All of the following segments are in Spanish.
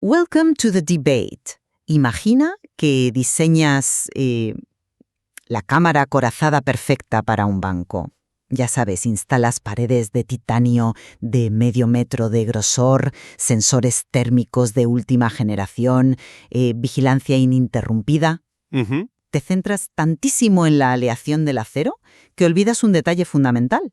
Welcome to the debate. Imagina que diseñas la cámara acorazada perfecta para un banco. Ya sabes, instalas paredes de titanio de medio metro de grosor, sensores térmicos de última generación, vigilancia ininterrumpida. Ujú. Te centras tantísimo en la aleación del acero que olvidas un detalle fundamental.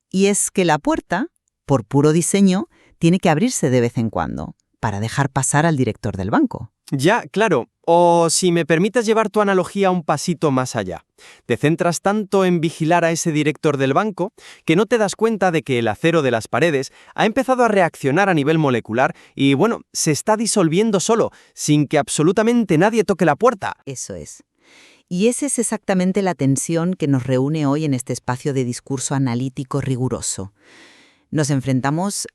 Y es que la puerta, por puro diseño, tiene que abrirse de vez en cuando para dejar pasar al director del banco. Ya, claro. O si me permites llevar tu analogía un pasito más allá. Te centras tanto en vigilar a ese director del banco que no te das cuenta de que el acero de las paredes ha empezado a reaccionar a nivel molecular y, bueno, se está disolviendo solo, sin que absolutamente nadie toque la puerta. Eso es. Y esa es exactamente la tensión que nos reúne hoy en este espacio de discurso analítico riguroso. Nos enfrentamos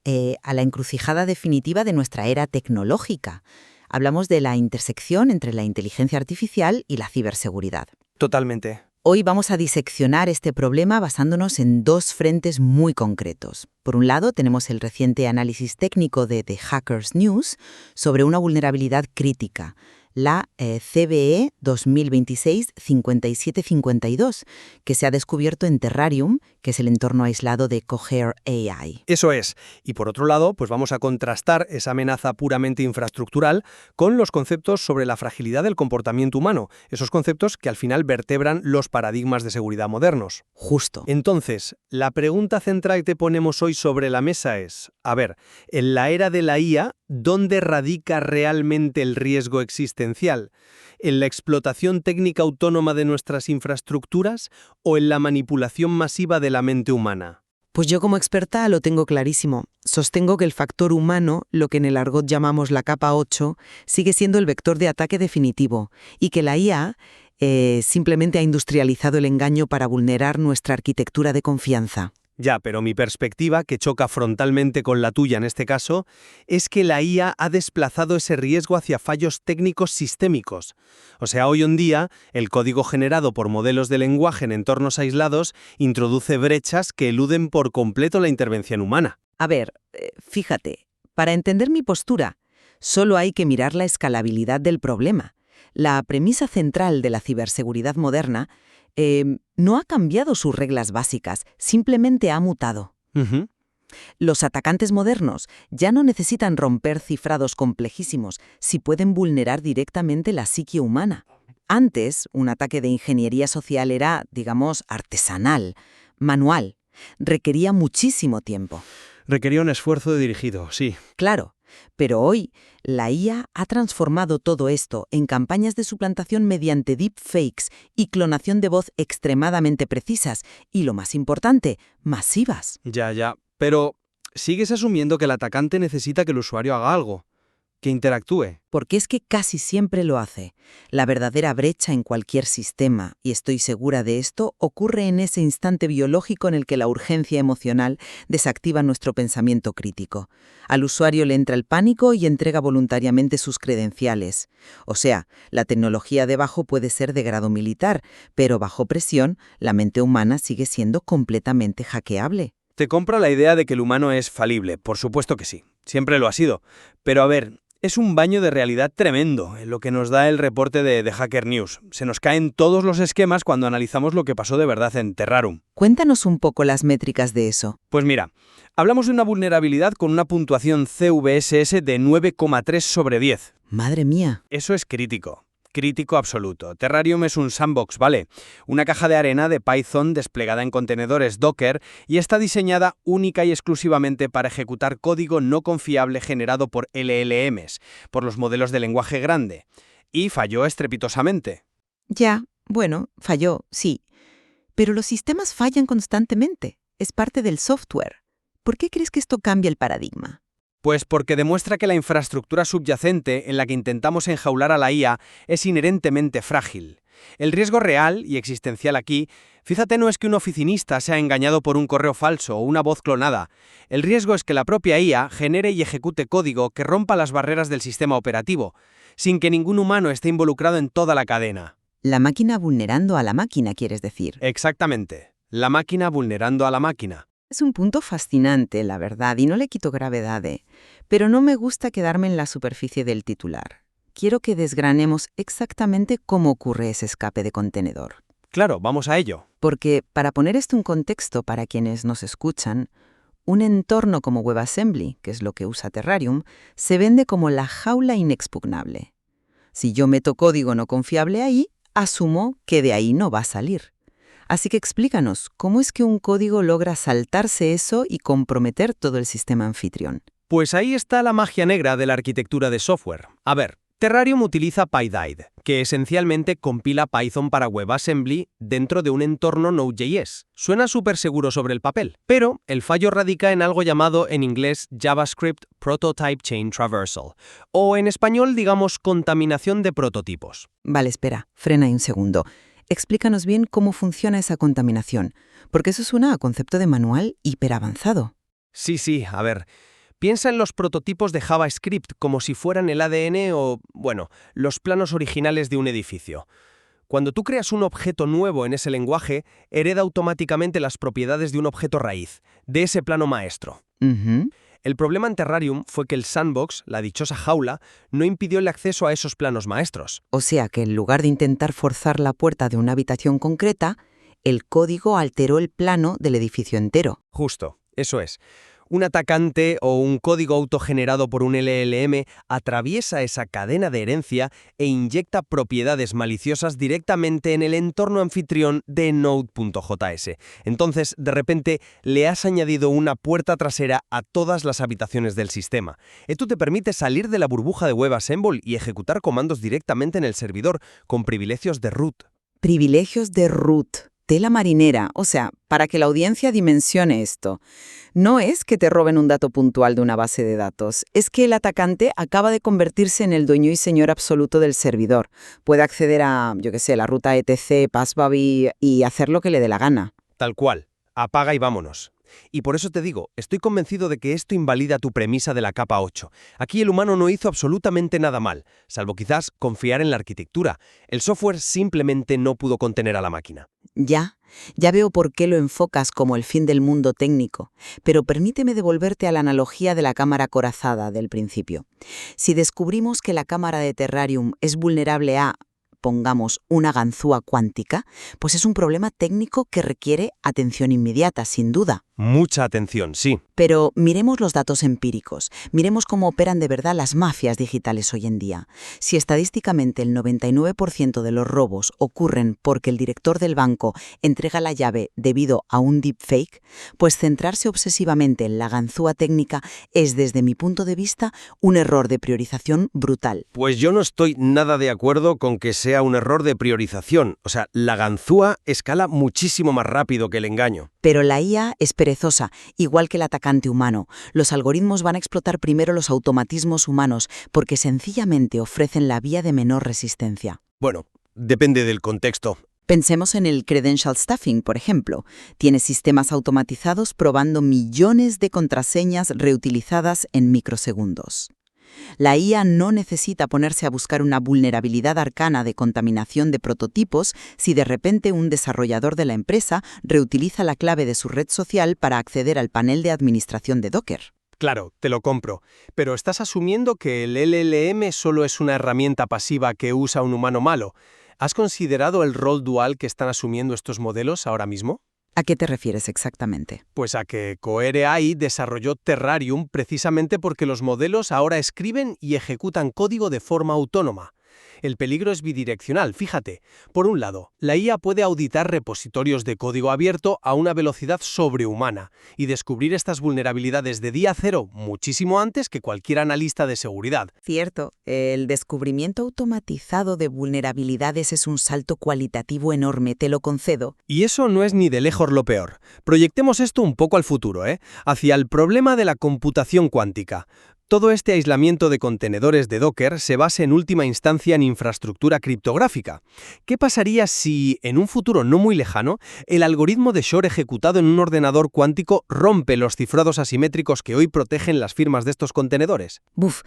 a la encrucijada definitiva de nuestra era tecnológica. Hablamos de la intersección entre la inteligencia artificial y la ciberseguridad. Totalmente. Hoy vamos a diseccionar este problema basándonos en dos frentes muy concretos. Por un lado, tenemos el reciente análisis técnico de The Hackers News sobre una vulnerabilidad crítica, la CVE 2026-5752, que se ha descubierto en Terrarium, que es el entorno aislado de Cohere AI. Eso es. Y por otro lado, pues vamos a contrastar esa amenaza puramente infraestructural con los conceptos sobre la fragilidad del comportamiento humano, esos conceptos que al final vertebran los paradigmas de seguridad modernos. Justo. Entonces, la pregunta central que ponemos hoy sobre la mesa es, a ver, en la era de la IA, ¿dónde radica realmente el riesgo existencial? ¿En la explotación técnica autónoma de nuestras infraestructuras o en la manipulación masiva de la mente humana? Pues yo como experta lo tengo clarísimo. Sostengo que el factor humano, lo que en el argot llamamos la capa 8, sigue siendo el vector de ataque definitivo y que la IA simplemente ha industrializado el engaño para vulnerar nuestra arquitectura de confianza. Ya, pero mi perspectiva, que choca frontalmente con la tuya en este caso, es que la IA ha desplazado ese riesgo hacia fallos técnicos sistémicos. O sea, hoy en día, el código generado por modelos de lenguaje en entornos aislados introduce brechas que eluden por completo la intervención humana. A ver, fíjate, para entender mi postura, solo hay que mirar la escalabilidad del problema. La premisa central de la ciberseguridad moderna no ha cambiado sus reglas básicas, simplemente ha mutado. Ujú. Los atacantes modernos ya no necesitan romper cifrados complejísimos si pueden vulnerar directamente la psique humana. Antes, un ataque de ingeniería social era, digamos, artesanal, manual. Requería muchísimo tiempo. Requería un esfuerzo dirigido, sí. Claro, pero hoy la IA ha transformado todo esto en campañas de suplantación mediante deepfakes y clonación de voz extremadamente precisas y, lo más importante, masivas. Ya. Pero sigues asumiendo que el atacante necesita que el usuario haga algo, que interactúe. Porque es que casi siempre lo hace. La verdadera brecha en cualquier sistema, y estoy segura de esto, ocurre en ese instante biológico en el que la urgencia emocional desactiva nuestro pensamiento crítico. Al usuario le entra el pánico y entrega voluntariamente sus credenciales. O sea, la tecnología debajo puede ser de grado militar, pero bajo presión, la mente humana sigue siendo completamente hackeable. Te compro la idea de que el humano es falible, por supuesto que sí. Siempre lo ha sido. Pero a ver, es un baño de realidad tremendo en lo que nos da el reporte de Hacker News. Se nos caen todos los esquemas cuando analizamos lo que pasó de verdad en Terrarium. Cuéntanos un poco las métricas de eso. Pues mira, hablamos de una vulnerabilidad con una puntuación CVSS de 9,3 sobre 10. Madre mía. Eso es crítico. Crítico absoluto. Terrarium es un sandbox, ¿vale? Una caja de arena de Python desplegada en contenedores Docker y está diseñada única y exclusivamente para ejecutar código no confiable generado por LLMs, por los modelos de lenguaje grande. Y falló estrepitosamente. Ya, bueno, falló, sí. Pero los sistemas fallan constantemente. Es parte del software. ¿Por qué crees que esto cambia el paradigma? Pues porque demuestra que la infraestructura subyacente en la que intentamos enjaular a la IA es inherentemente frágil. El riesgo real y existencial aquí, fíjate, no es que un oficinista sea engañado por un correo falso o una voz clonada. El riesgo es que la propia IA genere y ejecute código que rompa las barreras del sistema operativo, sin que ningún humano esté involucrado en toda la cadena. La máquina vulnerando a la máquina, quieres decir. Exactamente. La máquina vulnerando a la máquina. Es un punto fascinante, la verdad, y no le quito gravedad, pero no me gusta quedarme en la superficie del titular. Quiero que desgranemos exactamente cómo ocurre ese escape de contenedor. Claro, vamos a ello. Porque, para poner esto en contexto para quienes nos escuchan, un entorno como WebAssembly, que es lo que usa Terrarium, se vende como la jaula inexpugnable. Si yo meto código no confiable ahí, asumo que de ahí no va a salir. Así que explícanos, ¿cómo es que un código logra saltarse eso y comprometer todo el sistema anfitrión? Pues ahí está la magia negra de la arquitectura de software. A ver, Terrarium utiliza PyDide, que esencialmente compila Python para WebAssembly dentro de un entorno Node.js. Suena súper seguro sobre el papel, pero el fallo radica en algo llamado en inglés JavaScript Prototype Chain Traversal, o en español digamos contaminación de prototipos. Vale, espera, frena ahí un segundo. Explícanos bien cómo funciona esa contaminación, porque eso suena a concepto de manual hiperavanzado. Sí, a ver. Piensa en los prototipos de JavaScript como si fueran el ADN o, bueno, los planos originales de un edificio. Cuando tú creas un objeto nuevo en ese lenguaje, hereda automáticamente las propiedades de un objeto raíz, de ese plano maestro. Ujú. El problema en Terrarium fue que el sandbox, la dichosa jaula, no impidió el acceso a esos planos maestros. O sea que en lugar de intentar forzar la puerta de una habitación concreta, el código alteró el plano del edificio entero. Justo, eso es. Un atacante o un código autogenerado por un LLM atraviesa esa cadena de herencia e inyecta propiedades maliciosas directamente en el entorno anfitrión de Node.js. Entonces, de repente, le has añadido una puerta trasera a todas las habitaciones del sistema. Esto te permite salir de la burbuja de WebAssembly y ejecutar comandos directamente en el servidor, con privilegios de root. Privilegios de root. Tela marinera, o sea, para que la audiencia dimensione esto. No es que te roben un dato puntual de una base de datos, es que el atacante acaba de convertirse en el dueño y señor absoluto del servidor. Puede acceder a, la ruta etc, passbaby y hacer lo que le dé la gana. Tal cual. Apaga y vámonos. Y por eso te digo, estoy convencido de que esto invalida tu premisa de la capa 8. Aquí el humano no hizo absolutamente nada mal, salvo quizás confiar en la arquitectura. El software simplemente no pudo contener a la máquina. Ya veo por qué lo enfocas como el fin del mundo técnico, pero permíteme devolverte a la analogía de la cámara acorazada del principio. Si descubrimos que la cámara de Terrarium es vulnerable a, pongamos, una ganzúa cuántica, pues es un problema técnico que requiere atención inmediata, sin duda. Mucha atención, sí. Pero miremos los datos empíricos, miremos cómo operan de verdad las mafias digitales hoy en día. Si estadísticamente el 99% de los robos ocurren porque el director del banco entrega la llave debido a un deepfake, pues centrarse obsesivamente en la ganzúa técnica es, desde mi punto de vista, un error de priorización brutal. Pues yo no estoy nada de acuerdo con que sea un error de priorización. O sea, la ganzúa escala muchísimo más rápido que el engaño. Pero la IA es perezosa, igual que el atacante humano. Los algoritmos van a explotar primero los automatismos humanos porque sencillamente ofrecen la vía de menor resistencia. Bueno, depende del contexto. Pensemos en el credential stuffing, por ejemplo. Tiene sistemas automatizados probando millones de contraseñas reutilizadas en microsegundos. La IA no necesita ponerse a buscar una vulnerabilidad arcana de contaminación de prototipos si de repente un desarrollador de la empresa reutiliza la clave de su red social para acceder al panel de administración de Docker. Claro, te lo compro, pero estás asumiendo que el LLM solo es una herramienta pasiva que usa un humano malo. ¿Has considerado el rol dual que están asumiendo estos modelos ahora mismo? ¿A qué te refieres exactamente? Pues a que Cohere AI desarrolló Terrarium precisamente porque los modelos ahora escriben y ejecutan código de forma autónoma. El peligro es bidireccional, fíjate. Por un lado, la IA puede auditar repositorios de código abierto a una velocidad sobrehumana y descubrir estas vulnerabilidades de día cero muchísimo antes que cualquier analista de seguridad. Cierto, el descubrimiento automatizado de vulnerabilidades es un salto cualitativo enorme, te lo concedo. Y eso no es ni de lejos lo peor. Proyectemos esto un poco al futuro, hacia el problema de la computación cuántica. Todo este aislamiento de contenedores de Docker se basa en última instancia en infraestructura criptográfica. ¿Qué pasaría si, en un futuro no muy lejano, el algoritmo de Shor ejecutado en un ordenador cuántico rompe los cifrados asimétricos que hoy protegen las firmas de estos contenedores? ¡Buf!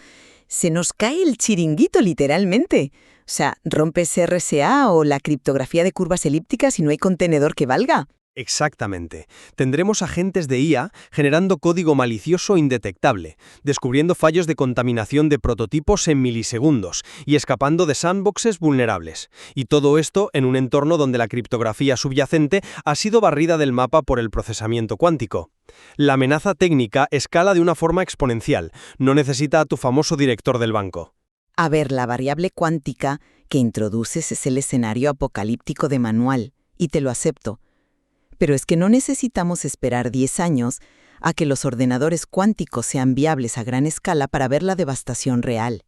Se nos cae el chiringuito literalmente. O sea, rompes RSA o la criptografía de curvas elípticas y no hay contenedor que valga. Exactamente. Tendremos agentes de IA generando código malicioso indetectable, descubriendo fallos de contaminación de prototipos en milisegundos y escapando de sandboxes vulnerables. Y todo esto en un entorno donde la criptografía subyacente ha sido barrida del mapa por el procesamiento cuántico. La amenaza técnica escala de una forma exponencial, no necesita a tu famoso director del banco. A ver, la variable cuántica que introduces es el escenario apocalíptico de manual, y te lo acepto. Pero es que no necesitamos esperar 10 años a que los ordenadores cuánticos sean viables a gran escala para ver la devastación real.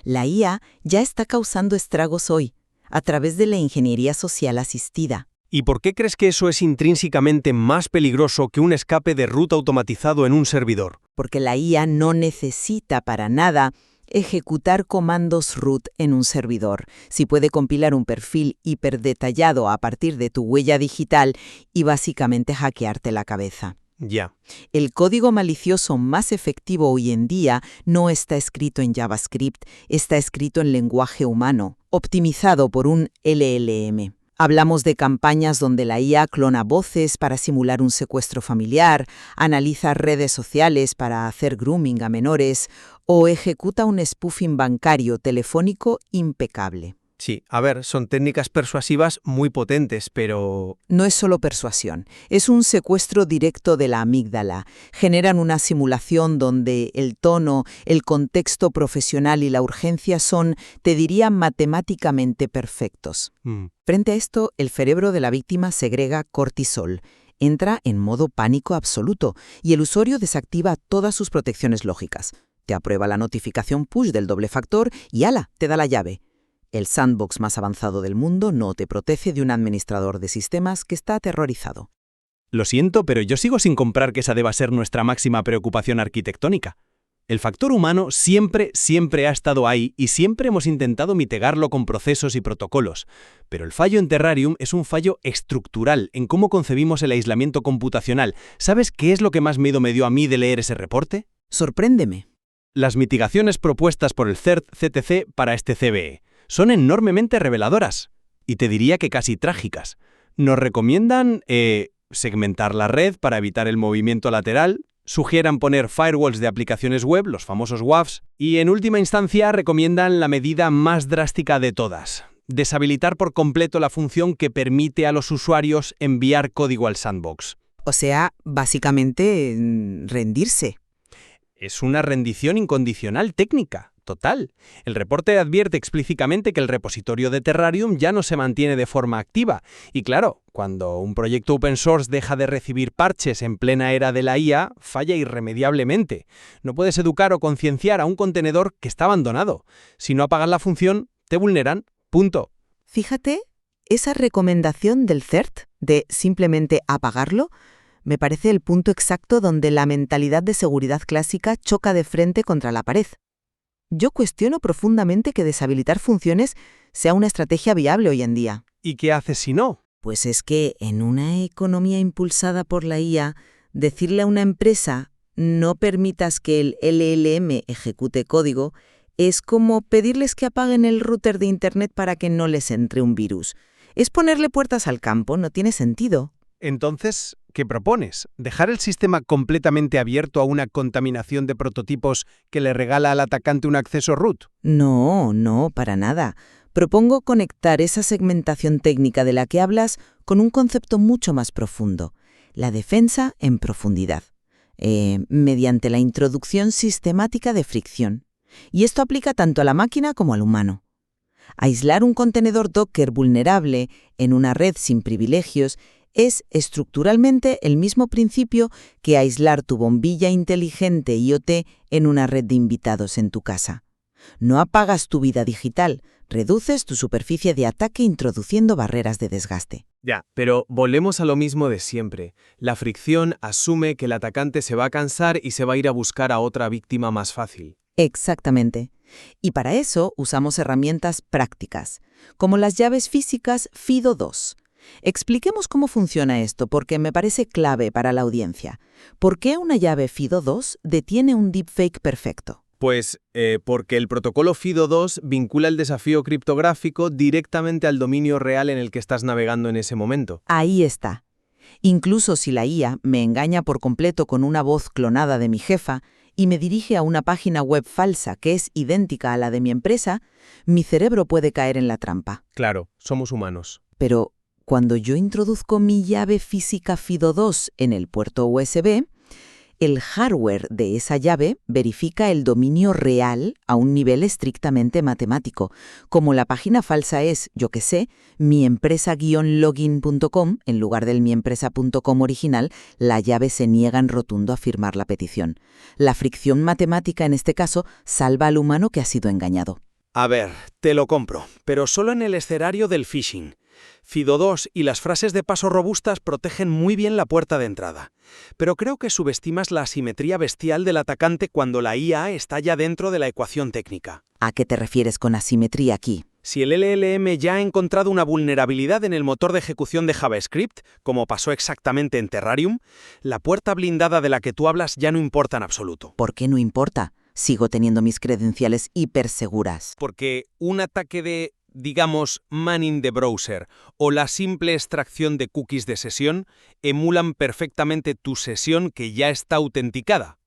La IA ya está causando estragos hoy, a través de la ingeniería social asistida. ¿Y por qué crees que eso es intrínsecamente más peligroso que un escape de root automatizado en un servidor? Porque la IA no necesita para nada ejecutar comandos root en un servidor. Si puede compilar un perfil hiperdetallado a partir de tu huella digital y básicamente hackearte la cabeza. Ya. El código malicioso más efectivo hoy en día no está escrito en JavaScript, está escrito en lenguaje humano, optimizado por un LLM. Hablamos de campañas donde la IA clona voces para simular un secuestro familiar, analiza redes sociales para hacer grooming a menores o ejecuta un spoofing bancario telefónico impecable. Sí, a ver, son técnicas persuasivas muy potentes, pero... No es solo persuasión, es un secuestro directo de la amígdala. Generan una simulación donde el tono, el contexto profesional y la urgencia son, te diría, matemáticamente perfectos. Frente a esto, el cerebro de la víctima segrega cortisol, entra en modo pánico absoluto y el usuario desactiva todas sus protecciones lógicas. Te aprueba la notificación push del doble factor y ¡hala!, te da la llave. El sandbox más avanzado del mundo no te protege de un administrador de sistemas que está aterrorizado. Lo siento, pero yo sigo sin comprar que esa deba ser nuestra máxima preocupación arquitectónica. El factor humano siempre ha estado ahí y siempre hemos intentado mitigarlo con procesos y protocolos. Pero el fallo en Terrarium es un fallo estructural en cómo concebimos el aislamiento computacional. ¿Sabes qué es lo que más miedo me dio a mí de leer ese reporte? Sorpréndeme. Las mitigaciones propuestas por el CERT-CTC para este CVE son enormemente reveladoras, y te diría que casi trágicas. Nos recomiendan segmentar la red para evitar el movimiento lateral, sugieran poner firewalls de aplicaciones web, los famosos WAFs, y en última instancia recomiendan la medida más drástica de todas: deshabilitar por completo la función que permite a los usuarios enviar código al sandbox. O sea, básicamente, rendirse. Es una rendición incondicional técnica. Total. El reporte advierte explícitamente que el repositorio de Terrarium ya no se mantiene de forma activa. Y claro, cuando un proyecto open source deja de recibir parches en plena era de la IA, falla irremediablemente. No puedes educar o concienciar a un contenedor que está abandonado. Si no apagas la función, te vulneran. Punto. Fíjate, esa recomendación del CERT de simplemente apagarlo me parece el punto exacto donde la mentalidad de seguridad clásica choca de frente contra la pared. Yo cuestiono profundamente que deshabilitar funciones sea una estrategia viable hoy en día. ¿Y qué haces si no? Pues es que en una economía impulsada por la IA, decirle a una empresa no permitas que el LLM ejecute código es como pedirles que apaguen el router de Internet para que no les entre un virus. Es ponerle puertas al campo, no tiene sentido. Entonces, ¿qué propones? ¿Dejar el sistema completamente abierto a una contaminación de prototipos que le regala al atacante un acceso root? No, para nada. Propongo conectar esa segmentación técnica de la que hablas con un concepto mucho más profundo: la defensa en profundidad, mediante la introducción sistemática de fricción. Y esto aplica tanto a la máquina como al humano. Aislar un contenedor Docker vulnerable en una red sin privilegios es estructuralmente el mismo principio que aislar tu bombilla inteligente IoT en una red de invitados en tu casa. No apagas tu vida digital, reduces tu superficie de ataque introduciendo barreras de desgaste. Ya, pero volvemos a lo mismo de siempre. La fricción asume que el atacante se va a cansar y se va a ir a buscar a otra víctima más fácil. Exactamente. Y para eso usamos herramientas prácticas, como las llaves físicas FIDO2. Expliquemos cómo funciona esto, porque me parece clave para la audiencia. ¿Por qué una llave FIDO2 detiene un deepfake perfecto? Pues porque el protocolo FIDO2 vincula el desafío criptográfico directamente al dominio real en el que estás navegando en ese momento. Ahí está. Incluso si la IA me engaña por completo con una voz clonada de mi jefa y me dirige a una página web falsa que es idéntica a la de mi empresa, mi cerebro puede caer en la trampa. Claro, somos humanos. Pero cuando yo introduzco mi llave física FIDO2 en el puerto USB, el hardware de esa llave verifica el dominio real a un nivel estrictamente matemático. Como la página falsa es, yo qué sé, miempresa-login.com, en lugar del miempresa.com original, la llave se niega en rotundo a firmar la petición. La fricción matemática en este caso salva al humano que ha sido engañado. A ver, te lo compro, pero solo en el escenario del phishing. FIDO2 y las frases de paso robustas protegen muy bien la puerta de entrada. Pero creo que subestimas la asimetría bestial del atacante cuando la IA está ya dentro de la ecuación técnica. ¿A qué te refieres con asimetría aquí? Si el LLM ya ha encontrado una vulnerabilidad en el motor de ejecución de JavaScript, como pasó exactamente en Terrarium, la puerta blindada de la que tú hablas ya no importa en absoluto. ¿Por qué no importa? Sigo teniendo mis credenciales hiperseguras. Porque un ataque de, digamos, man in the browser o la simple extracción de cookies de sesión emulan perfectamente tu sesión que ya está autenticada.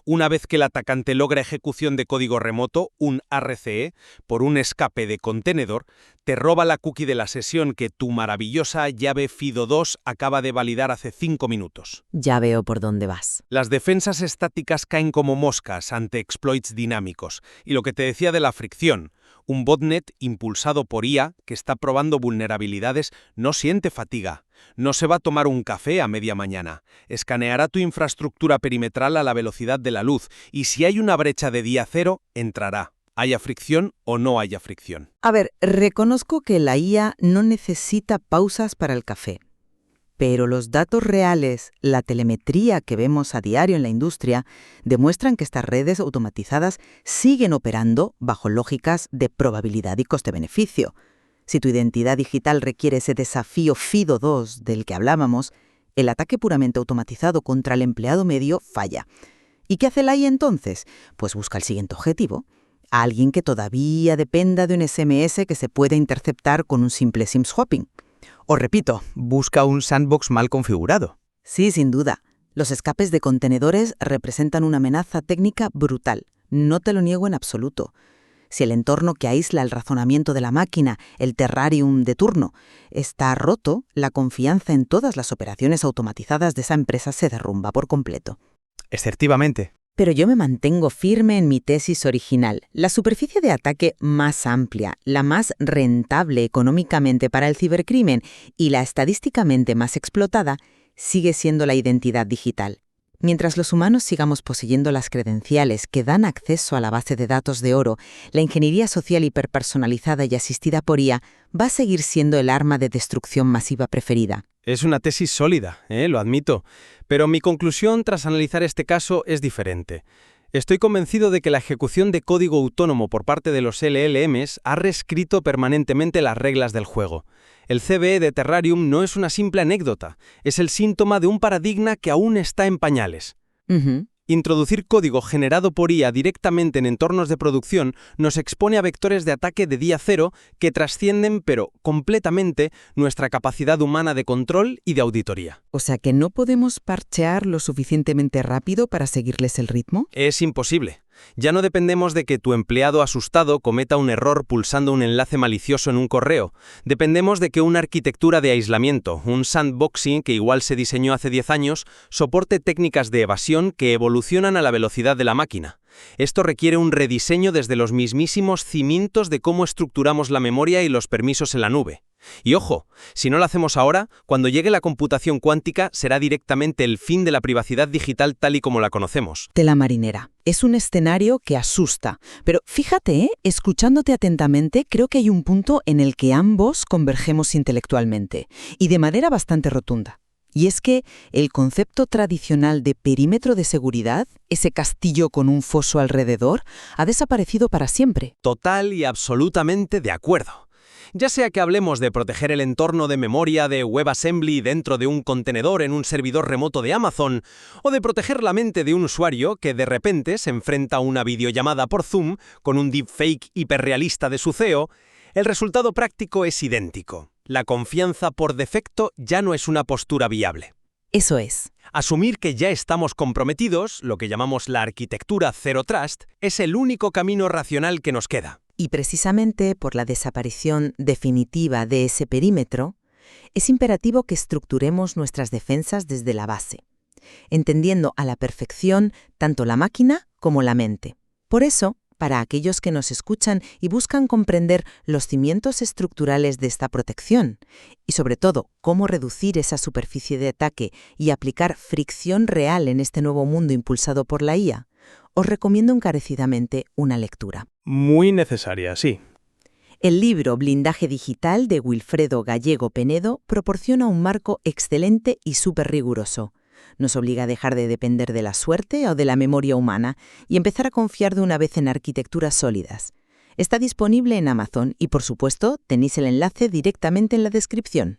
Una vez que el atacante logra ejecución de código remoto, un RCE, por un escape de contenedor, te roba la cookie de la sesión que tu maravillosa llave FIDO2 acaba de validar hace 5 minutos. Ya veo por dónde vas. Las defensas estáticas caen como moscas ante exploits dinámicos. Y lo que te decía de la fricción, un botnet impulsado por IA que está probando vulnerabilidades no siente fatiga. No se va a tomar un café a media mañana. Escaneará tu infraestructura perimetral a la velocidad de la luz y si hay una brecha de día cero, entrará. Haya fricción o no haya fricción. A ver, reconozco que la IA no necesita pausas para el café. Pero los datos reales, la telemetría que vemos a diario en la industria, demuestran que estas redes automatizadas siguen operando bajo lógicas de probabilidad y coste-beneficio. Si tu identidad digital requiere ese desafío FIDO2 del que hablábamos, el ataque puramente automatizado contra el empleado medio falla. ¿Y qué hace la IA entonces? Pues busca el siguiente objetivo. A alguien que todavía dependa de un SMS que se pueda interceptar con un simple SIM swapping. O repito, busca un sandbox mal configurado. Sí, sin duda. Los escapes de contenedores representan una amenaza técnica brutal. No te lo niego en absoluto. Si el entorno que aísla el razonamiento de la máquina, el Terrarium de turno, está roto, la confianza en todas las operaciones automatizadas de esa empresa se derrumba por completo. Exceptivamente. Pero yo me mantengo firme en mi tesis original. La superficie de ataque más amplia, la más rentable económicamente para el cibercrimen y la estadísticamente más explotada, sigue siendo la identidad digital. Mientras los humanos sigamos poseyendo las credenciales que dan acceso a la base de datos de oro, la ingeniería social hiperpersonalizada y asistida por IA va a seguir siendo el arma de destrucción masiva preferida. Es una tesis sólida, lo admito, pero mi conclusión tras analizar este caso es diferente. Estoy convencido de que la ejecución de código autónomo por parte de los LLMs ha reescrito permanentemente las reglas del juego. El CVE de Terrarium no es una simple anécdota, es el síntoma de un paradigma que aún está en pañales. Introducir código generado por IA directamente en entornos de producción nos expone a vectores de ataque de día cero que trascienden, pero completamente, nuestra capacidad humana de control y de auditoría. O sea que no podemos parchear lo suficientemente rápido para seguirles el ritmo. Es imposible. Ya no dependemos de que tu empleado asustado cometa un error pulsando un enlace malicioso en un correo. Dependemos de que una arquitectura de aislamiento, un sandboxing que igual se diseñó hace 10 años, soporte técnicas de evasión que evolucionan a la velocidad de la máquina. Esto requiere un rediseño desde los mismísimos cimientos de cómo estructuramos la memoria y los permisos en la nube. Y ojo, si no lo hacemos ahora, cuando llegue la computación cuántica será directamente el fin de la privacidad digital tal y como la conocemos. Tela marinera. Es un escenario que asusta. Pero fíjate, escuchándote atentamente, creo que hay un punto en el que ambos convergemos intelectualmente, y de manera bastante rotunda. Y es que el concepto tradicional de perímetro de seguridad, ese castillo con un foso alrededor, ha desaparecido para siempre. Total y absolutamente de acuerdo. Ya sea que hablemos de proteger el entorno de memoria de WebAssembly dentro de un contenedor en un servidor remoto de Amazon, o de proteger la mente de un usuario que de repente se enfrenta a una videollamada por Zoom con un deepfake hiperrealista de su CEO, el resultado práctico es idéntico. La confianza por defecto ya no es una postura viable. Eso es. Asumir que ya estamos comprometidos, lo que llamamos la arquitectura Zero Trust, es el único camino racional que nos queda. Y precisamente por la desaparición definitiva de ese perímetro, es imperativo que estructuremos nuestras defensas desde la base, entendiendo a la perfección tanto la máquina como la mente. Por eso, para aquellos que nos escuchan y buscan comprender los cimientos estructurales de esta protección, y sobre todo cómo reducir esa superficie de ataque y aplicar fricción real en este nuevo mundo impulsado por la IA, os recomiendo encarecidamente una lectura. Muy necesaria, sí. El libro Blindaje Digital de Wilfredo Gallego Penedo proporciona un marco excelente y súper riguroso. Nos obliga a dejar de depender de la suerte o de la memoria humana y empezar a confiar de una vez en arquitecturas sólidas. Está disponible en Amazon y, por supuesto, tenéis el enlace directamente en la descripción.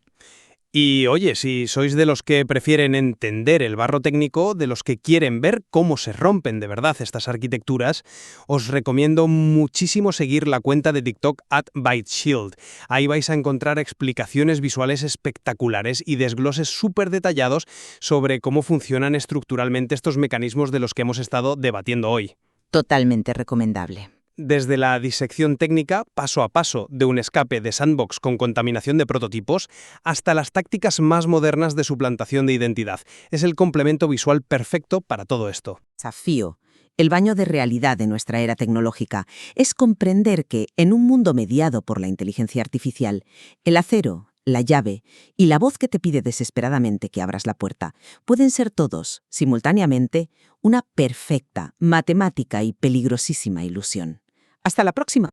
Y oye, si sois de los que prefieren entender el barro técnico, de los que quieren ver cómo se rompen de verdad estas arquitecturas, os recomiendo muchísimo seguir la cuenta de TikTok @ByteShield. Ahí vais a encontrar explicaciones visuales espectaculares y desgloses súper detallados sobre cómo funcionan estructuralmente estos mecanismos de los que hemos estado debatiendo hoy. Totalmente recomendable. Desde la disección técnica, paso a paso, de un escape de sandbox con contaminación de prototipos, hasta las tácticas más modernas de suplantación de identidad. Es el complemento visual perfecto para todo esto. Desafío, el baño de realidad de nuestra era tecnológica, es comprender que, en un mundo mediado por la inteligencia artificial, el acero, la llave y la voz que te pide desesperadamente que abras la puerta pueden ser todos, simultáneamente, una perfecta, matemática y peligrosísima ilusión. Hasta la próxima.